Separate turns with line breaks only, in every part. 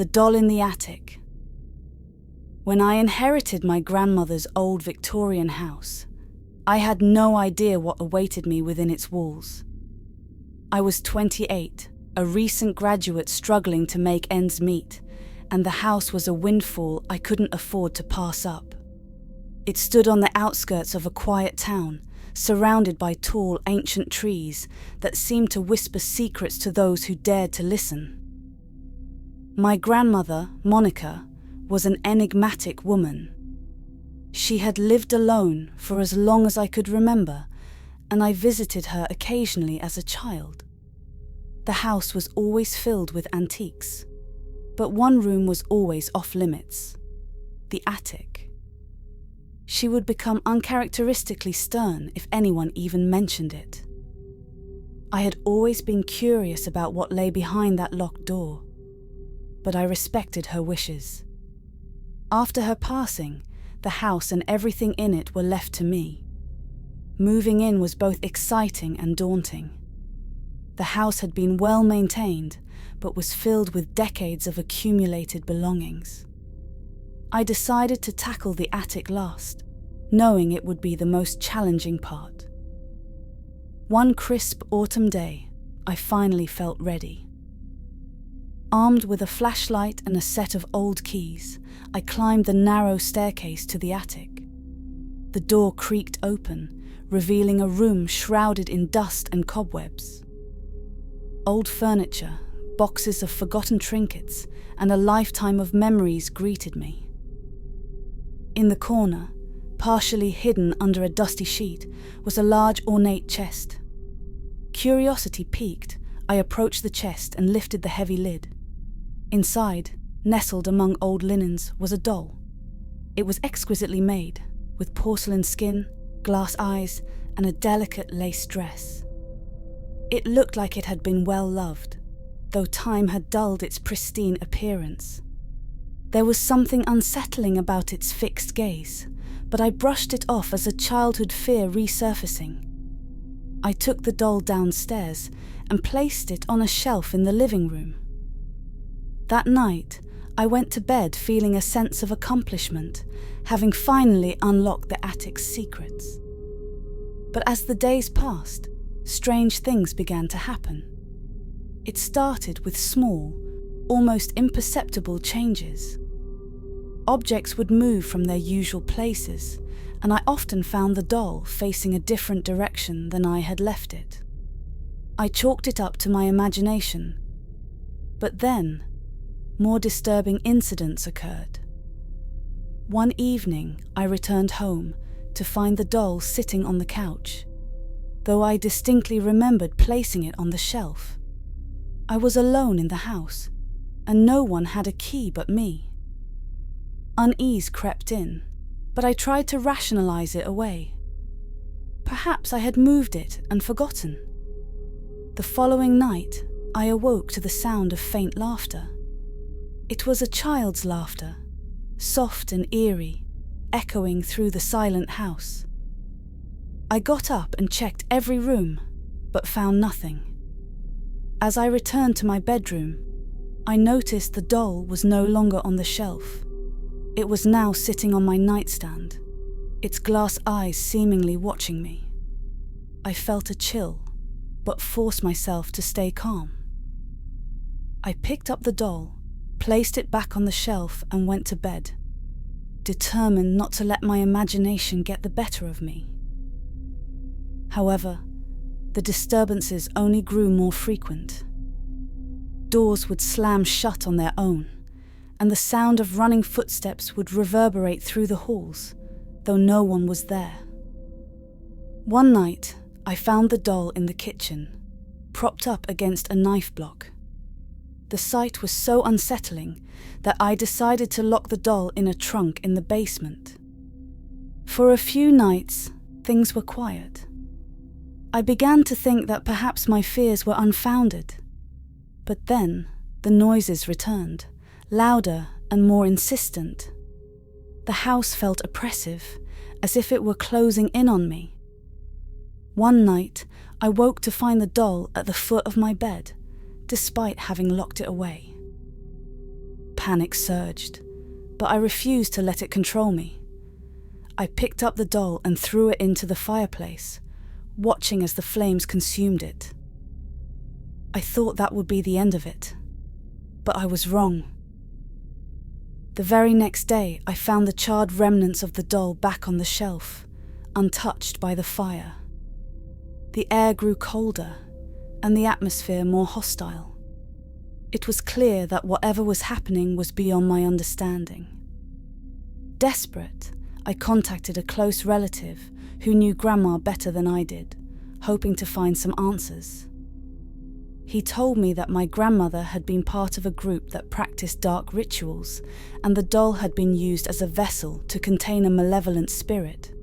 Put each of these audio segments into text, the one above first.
The doll in the attic. When I inherited my grandmother's old Victorian house, I had no idea what awaited me within its walls. I was 28, a recent graduate struggling to make ends meet, and the house was a windfall I couldn't afford to pass up. It stood on the outskirts of a quiet town, surrounded by tall, ancient trees that seemed to whisper secrets to those who dared to listen. My grandmother, Monica, was an enigmatic woman. She had lived alone for as long as I could remember, and I visited her occasionally as a child. The house was always filled with antiques, but one room was always off-limits: the attic. She would become uncharacteristically stern if anyone even mentioned it. I had always been curious about what lay behind that locked door, but I respected her wishes. After her passing, the house and everything in it were left to me. Moving in was both exciting and daunting. The house had been well maintained, but was filled with decades of accumulated belongings. I decided to tackle the attic last, knowing it would be the most challenging part. One crisp autumn day, I finally felt ready. Armed with a flashlight and a set of old keys, I climbed the narrow staircase to the attic. The door creaked open, revealing a room shrouded in dust and cobwebs. Old furniture, boxes of forgotten trinkets, and a lifetime of memories greeted me. In the corner, partially hidden under a dusty sheet, was a large ornate chest. Curiosity piqued, I approached the chest and lifted the heavy lid. Inside, nestled among old linens, was a doll. It was exquisitely made, with porcelain skin, glass eyes, and a delicate lace dress. It looked like it had been well loved, though time had dulled its pristine appearance. There was something unsettling about its fixed gaze, but I brushed it off as a childhood fear resurfacing. I took the doll downstairs and placed it on a shelf in the living room. That night, I went to bed feeling a sense of accomplishment, having finally unlocked the attic's secrets. But as the days passed, strange things began to happen. It started with small, almost imperceptible changes. Objects would move from their usual places, and I often found the doll facing a different direction than I had left it. I chalked it up to my imagination, but then more disturbing incidents occurred. One evening, I returned home to find the doll sitting on the couch, though I distinctly remembered placing it on the shelf. I was alone in the house, and no one had a key but me. Unease crept in, but I tried to rationalize it away. Perhaps I had moved it and forgotten. The following night, I awoke to the sound of faint laughter. It was a child's laughter, soft and eerie, echoing through the silent house. I got up and checked every room, but found nothing. As I returned to my bedroom, I noticed the doll was no longer on the shelf. It was now sitting on my nightstand, its glass eyes seemingly watching me. I felt a chill, but forced myself to stay calm. I picked up the doll, placed it back on the shelf, and went to bed, determined not to let my imagination get the better of me. However, the disturbances only grew more frequent. Doors would slam shut on their own, and the sound of running footsteps would reverberate through the halls, though no one was there. One night, I found the doll in the kitchen, propped up against a knife block. The sight was so unsettling that I decided to lock the doll in a trunk in the basement. For a few nights, things were quiet. I began to think that perhaps my fears were unfounded. But then, the noises returned, louder and more insistent. The house felt oppressive, as if it were closing in on me. One night, I woke to find the doll at the foot of my bed, despite having locked it away. Panic surged, but I refused to let it control me. I picked up the doll and threw it into the fireplace, watching as the flames consumed it. I thought that would be the end of it, but I was wrong. The very next day, I found the charred remnants of the doll back on the shelf, untouched by the fire. The air grew colder, and the atmosphere more hostile. It was clear that whatever was happening was beyond my understanding. Desperate, I contacted a close relative who knew Grandma better than I did, hoping to find some answers. He told me that my grandmother had been part of a group that practiced dark rituals, and the doll had been used as a vessel to contain a malevolent spirit.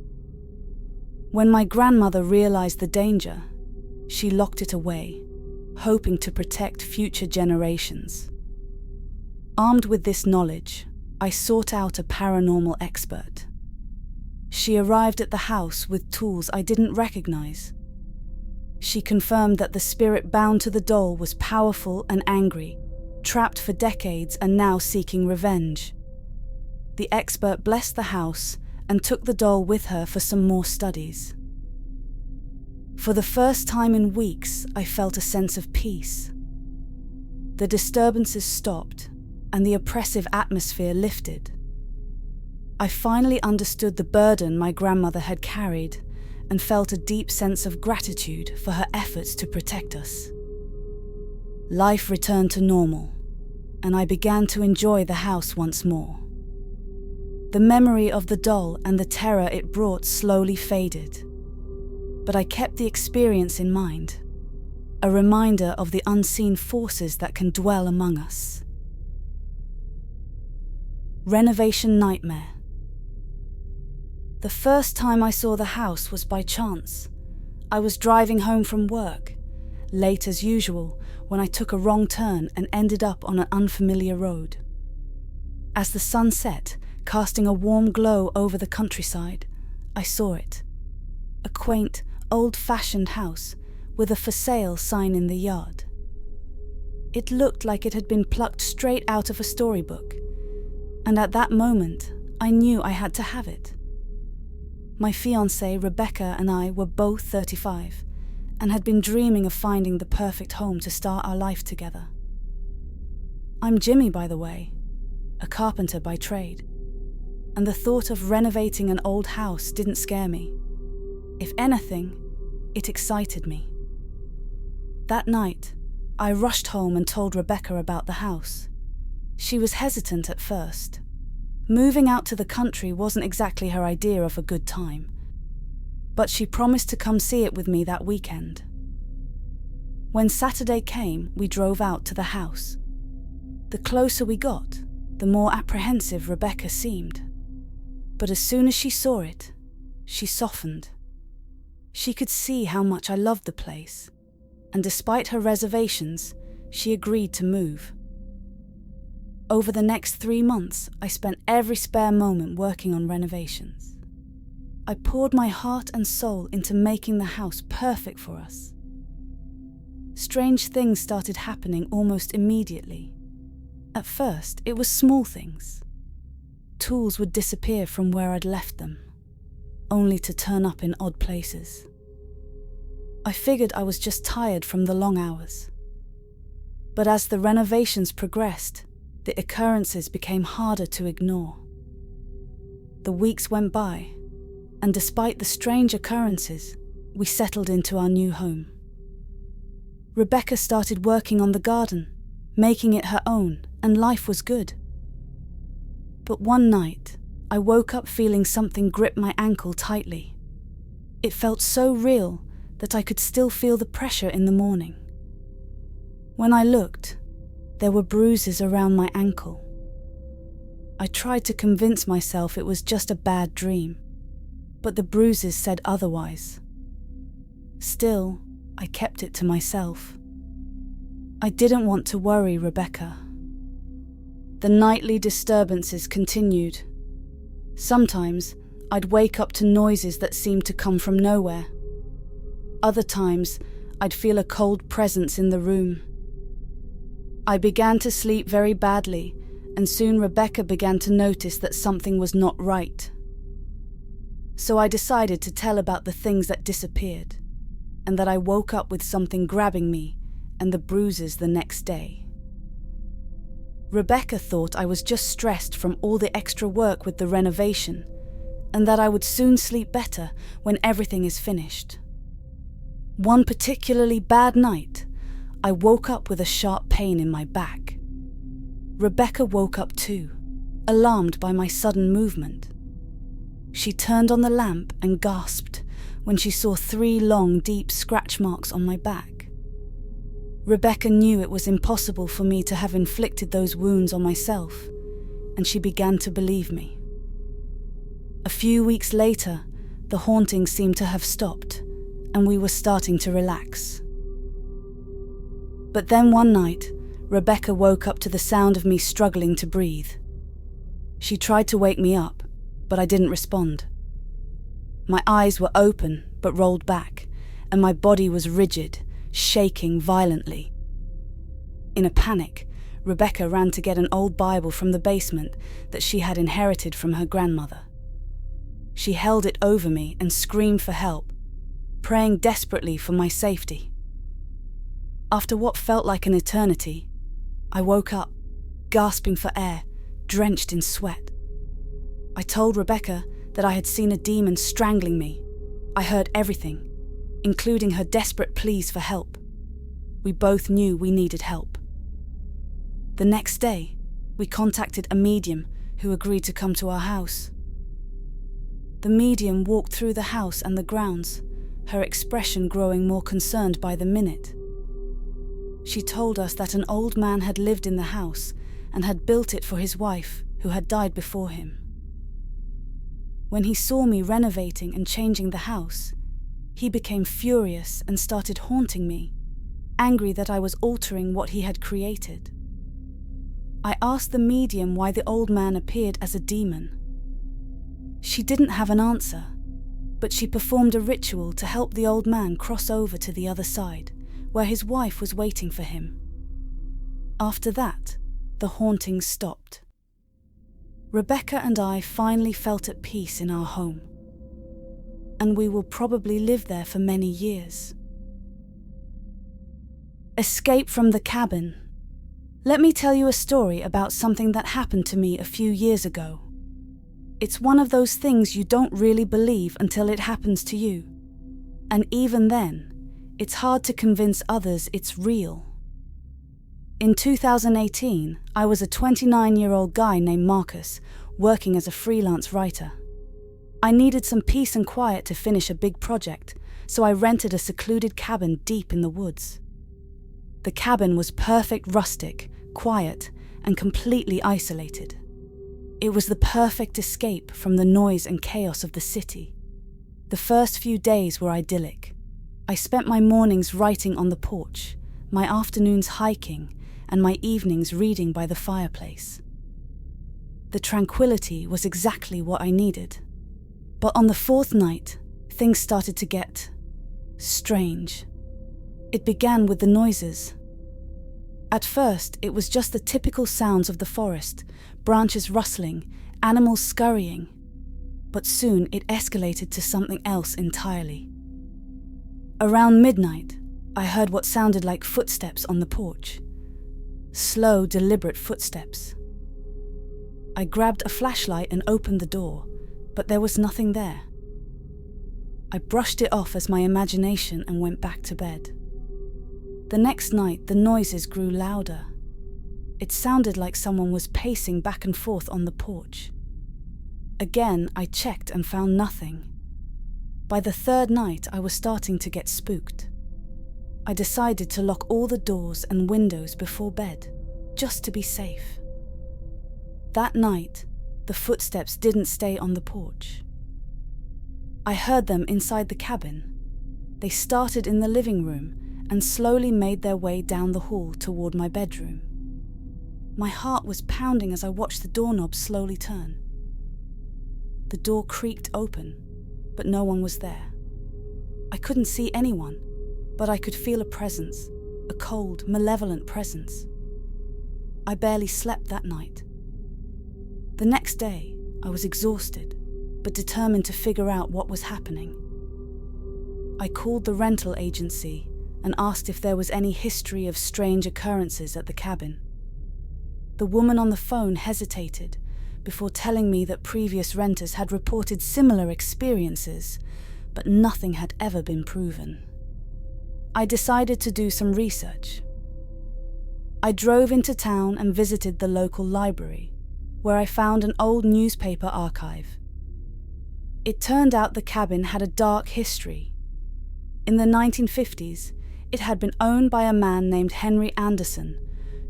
When my grandmother realized the danger, she locked it away, hoping to protect future generations. Armed with this knowledge, I sought out a paranormal expert. She arrived at the house with tools I didn't recognize. She confirmed that the spirit bound to the doll was powerful and angry, trapped for decades and now seeking revenge. The expert blessed the house and took the doll with her for some more studies. For the first time in weeks, I felt a sense of peace. The disturbances stopped, and the oppressive atmosphere lifted. I finally understood the burden my grandmother had carried and felt a deep sense of gratitude for her efforts to protect us. Life returned to normal, and I began to enjoy the house once more. The memory of the doll and the terror it brought slowly faded, but I kept the experience in mind, a reminder of the unseen forces that can dwell among us. Renovation Nightmare. The first time I saw the house was by chance. I was driving home from work, late as usual, when I took a wrong turn and ended up on an unfamiliar road. As the sun set, casting a warm glow over the countryside, I saw it. A quaint, old-fashioned house with a for sale sign in the yard. It looked like it had been plucked straight out of a storybook, and at that moment, I knew I had to have it. My fiancée, Rebecca, and I were both 35 and had been dreaming of finding the perfect home to start our life together. I'm Jimmy, by the way, a carpenter by trade, and the thought of renovating an old house didn't scare me. If anything, it excited me. That night, I rushed home and told Rebecca about the house. She was hesitant at first. Moving out to the country wasn't exactly her idea of a good time, but she promised to come see it with me that weekend. When Saturday came, we drove out to the house. The closer we got, the more apprehensive Rebecca seemed. But as soon as she saw it, she softened. She could see how much I loved the place, and despite her reservations, she agreed to move. Over the next 3 months, I spent every spare moment working on renovations. I poured my heart and soul into making the house perfect for us. Strange things started happening almost immediately. At first, it was small things. Tools would disappear from where I'd left them, only to turn up in odd places. I figured I was just tired from the long hours. But as the renovations progressed, the occurrences became harder to ignore. The weeks went by, and despite the strange occurrences, we settled into our new home. Rebecca started working on the garden, making it her own, and life was good. But one night, I woke up feeling something grip my ankle tightly. It felt so real that I could still feel the pressure in the morning. When I looked, there were bruises around my ankle. I tried to convince myself it was just a bad dream, but the bruises said otherwise. Still, I kept it to myself. I didn't want to worry Rebecca. The nightly disturbances continued. Sometimes, I'd wake up to noises that seemed to come from nowhere. Other times, I'd feel a cold presence in the room. I began to sleep very badly and soon Rebecca began to notice that something was not right. So I decided to tell about the things that disappeared, and that I woke up with something grabbing me and the bruises the next day. Rebecca thought I was just stressed from all the extra work with the renovation, and that I would soon sleep better when everything is finished. One particularly bad night, I woke up with a sharp pain in my back. Rebecca woke up too, alarmed by my sudden movement. She turned on the lamp and gasped when she saw 3 long, deep scratch marks on my back. Rebecca knew it was impossible for me to have inflicted those wounds on myself, and she began to believe me. A few weeks later, the haunting seemed to have stopped, and we were starting to relax. But then one night, Rebecca woke up to the sound of me struggling to breathe. She tried to wake me up, but I didn't respond. My eyes were open but rolled back, and my body was rigid, shaking violently. In a panic, Rebecca ran to get an old Bible from the basement that she had inherited from her grandmother. She held it over me and screamed for help, praying desperately for my safety. After what felt like an eternity, I woke up, gasping for air, drenched in sweat. I told Rebecca that I had seen a demon strangling me. I heard everything, including her desperate pleas for help. We both knew we needed help. The next day, we contacted a medium who agreed to come to our house. The medium walked through the house and the grounds, her expression growing more concerned by the minute. She told us that an old man had lived in the house and had built it for his wife, who had died before him. When he saw me renovating and changing the house, he became furious and started haunting me, angry that I was altering what he had created. I asked the medium why the old man appeared as a demon. She didn't have an answer, but she performed a ritual to help the old man cross over to the other side, where his wife was waiting for him. After that, the haunting stopped. Rebecca and I finally felt at peace in our home, and we will probably live there for many years. Escape from the cabin. Let me tell you a story about something that happened to me a few years ago. It's one of those things you don't really believe until it happens to you, and even then, it's hard to convince others it's real. In 2018, I was a 29-year-old guy named Marcus, working as a freelance writer. I needed some peace and quiet to finish a big project, so I rented a secluded cabin deep in the woods. The cabin was perfect rustic, quiet, and completely isolated. It was the perfect escape from the noise and chaos of the city. The first few days were idyllic. I spent my mornings writing on the porch, my afternoons hiking, and my evenings reading by the fireplace. The tranquility was exactly what I needed. But on the 4th night, things started to get strange. It began with the noises. At first, it was just the typical sounds of the forest, branches rustling, animals scurrying. But soon it escalated to something else entirely. Around midnight, I heard what sounded like footsteps on the porch. Slow, deliberate footsteps. I grabbed a flashlight and opened the door, but there was nothing there. I brushed it off as my imagination and went back to bed. The next night, the noises grew louder. It sounded like someone was pacing back and forth on the porch. Again, I checked and found nothing. By the 3rd night, I was starting to get spooked. I decided to lock all the doors and windows before bed, just to be safe. That night, the footsteps didn't stay on the porch. I heard them inside the cabin. They started in the living room and slowly made their way down the hall toward my bedroom. My heart was pounding as I watched the doorknob slowly turn. The door creaked open, but no one was there. I couldn't see anyone, but I could feel a presence, a cold, malevolent presence. I barely slept that night, The next day, I was exhausted, but determined to figure out what was happening. I called the rental agency and asked if there was any history of strange occurrences at the cabin. The woman on the phone hesitated before telling me that previous renters had reported similar experiences, but nothing had ever been proven. I decided to do some research. I drove into town and visited the local library, where I found an old newspaper archive. It turned out the cabin had a dark history. In the 1950s, it had been owned by a man named Henry Anderson,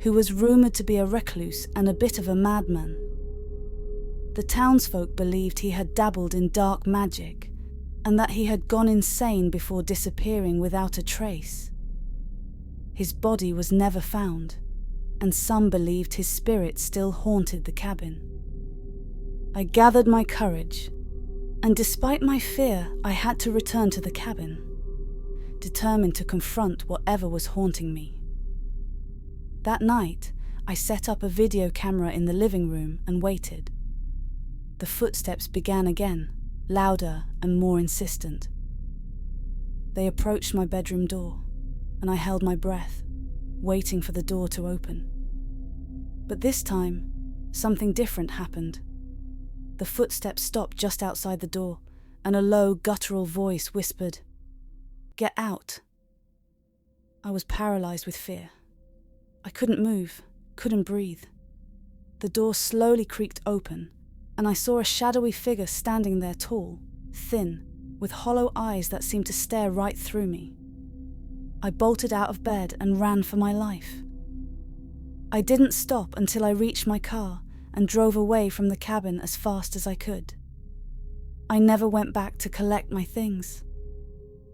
who was rumoured to be a recluse and a bit of a madman. The townsfolk believed he had dabbled in dark magic, and that he had gone insane before disappearing without a trace. His body was never found, and some believed his spirit still haunted the cabin. I gathered my courage, and despite my fear, I had to return to the cabin, determined to confront whatever was haunting me. That night, I set up a video camera in the living room and waited. The footsteps began again, louder and more insistent. They approached my bedroom door, and I held my breath, waiting for the door to open. But this time, something different happened. The footsteps stopped just outside the door, and a low, guttural voice whispered, "Get out." I was paralyzed with fear. I couldn't move, couldn't breathe. The door slowly creaked open, and I saw a shadowy figure standing there, tall, thin, with hollow eyes that seemed to stare right through me. I bolted out of bed and ran for my life. I didn't stop until I reached my car and drove away from the cabin as fast as I could. I never went back to collect my things.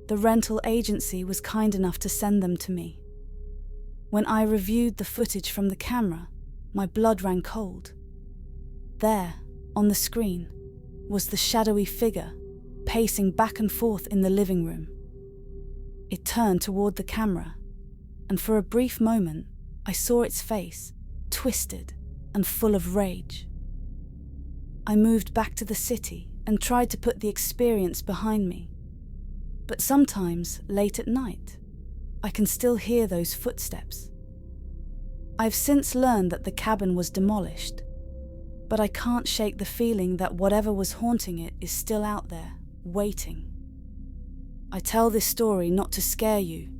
The rental agency was kind enough to send them to me. When I reviewed the footage from the camera, my blood ran cold. There, on the screen, was the shadowy figure pacing back and forth in the living room. It turned toward the camera, and for a brief moment, I saw its face, twisted and full of rage. I moved back to the city and tried to put the experience behind me. But sometimes, late at night, I can still hear those footsteps. I've since learned that the cabin was demolished, but I can't shake the feeling that whatever was haunting it is still out there, waiting. I tell this story not to scare you,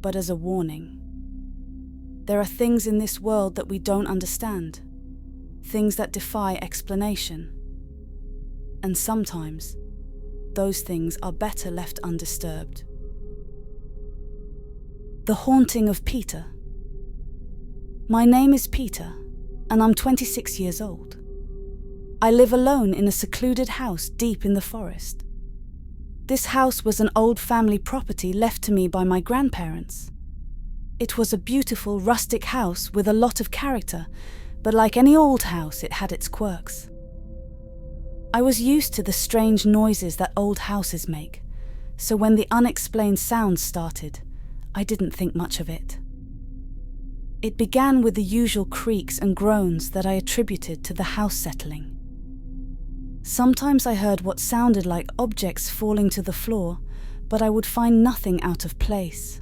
but as a warning. There are things in this world that we don't understand, things that defy explanation. And sometimes, those things are better left undisturbed. The Haunting of Peter. My name is Peter, and I'm 26 years old. I live alone in a secluded house deep in the forest. This house was an old family property left to me by my grandparents. It was a beautiful rustic house with a lot of character, but like any old house, it had its quirks. I was used to the strange noises that old houses make, so when the unexplained sounds started, I didn't think much of it. It began with the usual creaks and groans that I attributed to the house settling. Sometimes I heard what sounded like objects falling to the floor, but I would find nothing out of place.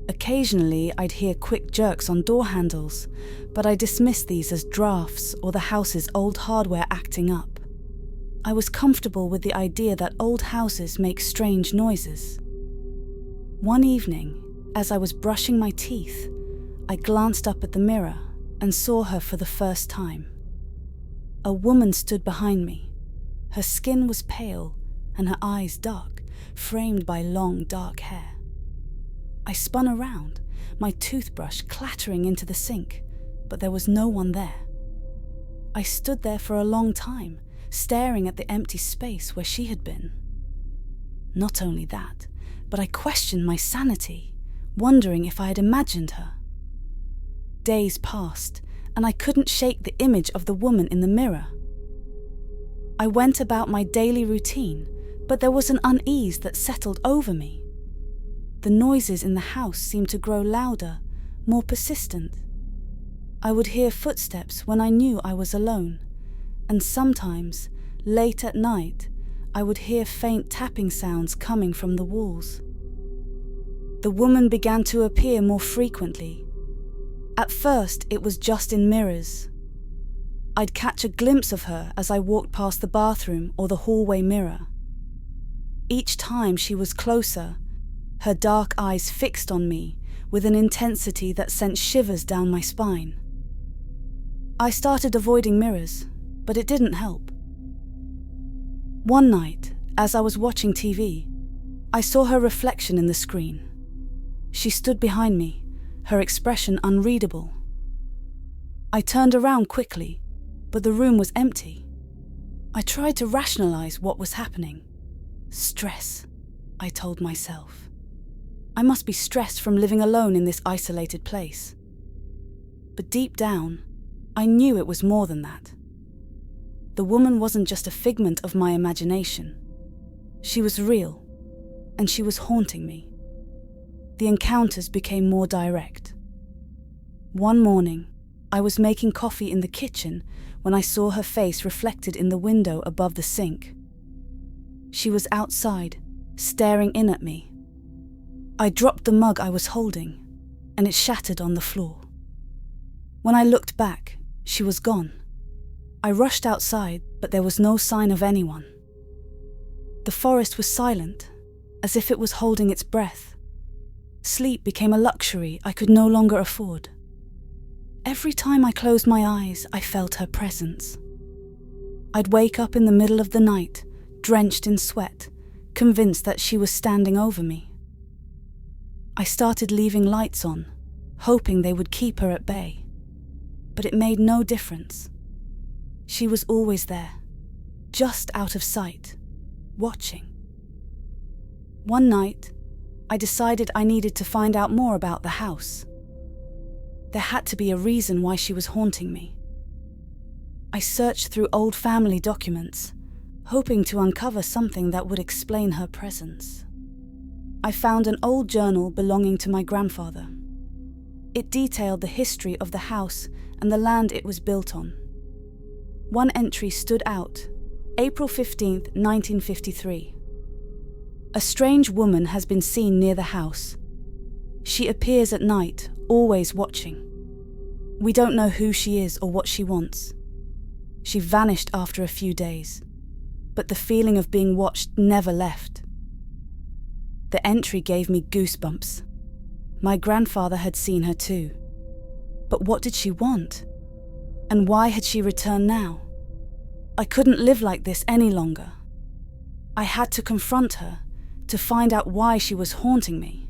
Occasionally, I'd hear quick jerks on door handles, but I dismissed these as drafts or the house's old hardware acting up. I was comfortable with the idea that old houses make strange noises. One evening, as I was brushing my teeth, I glanced up at the mirror and saw her for the first time. A woman stood behind me. Her skin was pale and her eyes dark, framed by long dark hair. I spun around, my toothbrush clattering into the sink, but there was no one there. I stood there for a long time, staring at the empty space where she had been. Not only that, but I questioned my sanity, wondering if I had imagined her. Days passed, and I couldn't shake the image of the woman in the mirror. I went about my daily routine, but there was an unease that settled over me. The noises in the house seemed to grow louder, more persistent. I would hear footsteps when I knew I was alone, and sometimes, late at night, I would hear faint tapping sounds coming from the walls. The woman began to appear more frequently. At first, it was just in mirrors. I'd catch a glimpse of her as I walked past the bathroom or the hallway mirror. Each time she was closer, her dark eyes fixed on me with an intensity that sent shivers down my spine. I started avoiding mirrors, but it didn't help. One night, as I was watching TV, I saw her reflection in the screen. She stood behind me, her expression unreadable. I turned around quickly, but the room was empty. I tried to rationalize what was happening. Stress, I told myself. I must be stressed from living alone in this isolated place. But deep down, I knew it was more than that. The woman wasn't just a figment of my imagination. She was real, and she was haunting me. The encounters became more direct. One morning, I was making coffee in the kitchen when I saw her face reflected in the window above the sink. She was outside, staring in at me. I dropped the mug I was holding, and it shattered on the floor. When I looked back, she was gone. I rushed outside, but there was no sign of anyone. The forest was silent, as if it was holding its breath. Sleep became a luxury I could no longer afford. Every time I closed my eyes, I felt her presence. I'd wake up in the middle of the night, drenched in sweat, convinced that she was standing over me. I started leaving lights on, hoping they would keep her at bay. But it made no difference. She was always there, just out of sight, watching. One night, I decided I needed to find out more about the house. There had to be a reason why she was haunting me. I searched through old family documents, hoping to uncover something that would explain her presence. I found an old journal belonging to my grandfather. It detailed the history of the house and the land it was built on. One entry stood out, April 15th, 1953. A strange woman has been seen near the house. She appears at night, always watching. We don't know who she is or what she wants. She vanished after a few days, but the feeling of being watched never left. The entry gave me goosebumps. My grandfather had seen her too. But what did she want? And why had she returned now? I couldn't live like this any longer. I had to confront her, to find out why she was haunting me.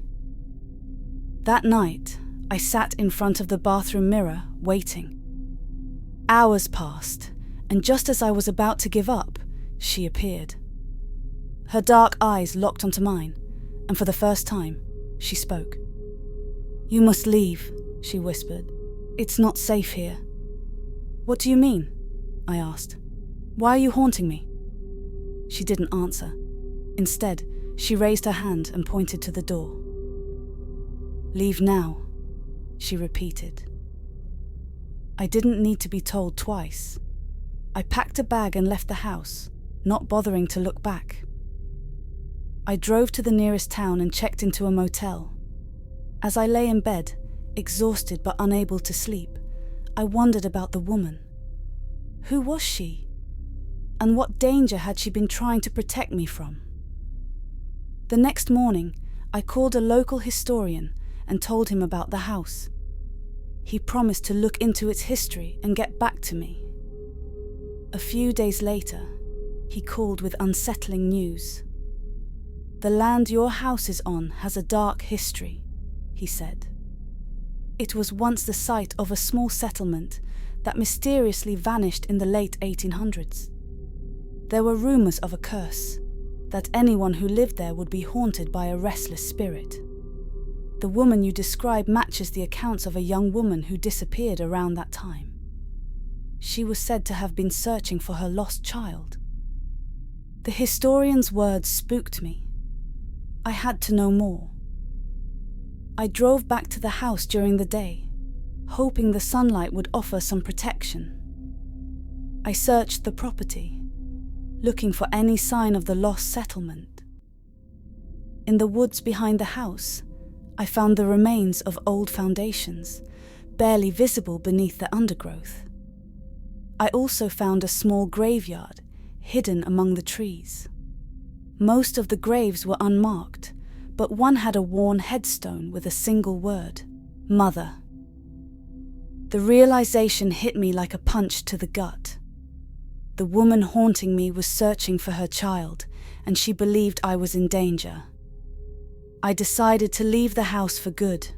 That night, I sat in front of the bathroom mirror, waiting. Hours passed, and just as I was about to give up, she appeared. Her dark eyes locked onto mine, and for the first time, she spoke. "You must leave," she whispered. "It's not safe here." "What do you mean?" I asked. "Why are you haunting me?" She didn't answer. Instead, she raised her hand and pointed to the door. "Leave now," she repeated. I didn't need to be told twice. I packed a bag and left the house, not bothering to look back. I drove to the nearest town and checked into a motel. As I lay in bed, exhausted but unable to sleep, I wondered about the woman. Who was she? And what danger had she been trying to protect me from? The next morning, I called a local historian and told him about the house. He promised to look into its history and get back to me. A few days later, he called with unsettling news. "The land your house is on has a dark history," he said. It was once the site of a small settlement that mysteriously vanished in the late 1800s. There were rumors of a curse, that anyone who lived there would be haunted by a restless spirit. The woman you describe matches the accounts of a young woman who disappeared around that time. She was said to have been searching for her lost child. The historian's words spooked me. I had to know more. I drove back to the house during the day. hoping the sunlight would offer some protection. I searched the property, looking for any sign of the lost settlement. In the woods behind the house, I found the remains of old foundations, barely visible beneath the undergrowth. I also found a small graveyard hidden among the trees. Most of the graves were unmarked, but one had a worn headstone with a single word: Mother. The realization hit me like a punch to the gut. The woman haunting me was searching for her child, and she believed I was in danger. I decided to leave the house for good.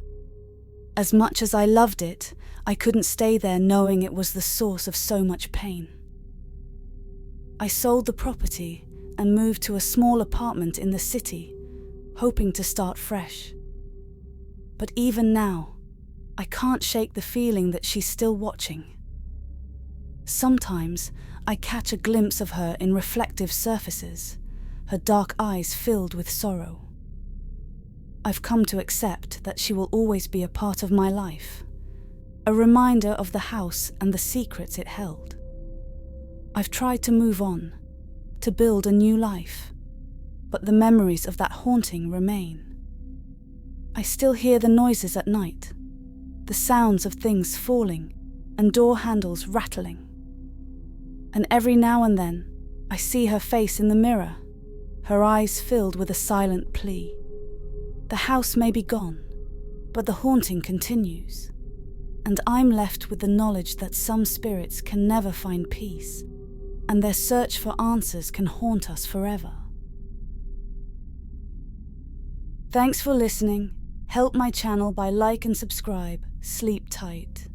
As much as I loved it, I couldn't stay there knowing it was the source of so much pain. I sold the property and moved to a small apartment in the city, hoping to start fresh. But even now, I can't shake the feeling that she's still watching. Sometimes I catch a glimpse of her in reflective surfaces, her dark eyes filled with sorrow. I've come to accept that she will always be a part of my life, a reminder of the house and the secrets it held. I've tried to move on, to build a new life, but the memories of that haunting remain. I still hear the noises at night, the sounds of things falling and door handles rattling. And every now and then, I see her face in the mirror, her eyes filled with a silent plea. The house may be gone, but the haunting continues, and I'm left with the knowledge that some spirits can never find peace, and their search for answers can haunt us forever. Thanks for listening. Help my channel by like and subscribe. Sleep tight.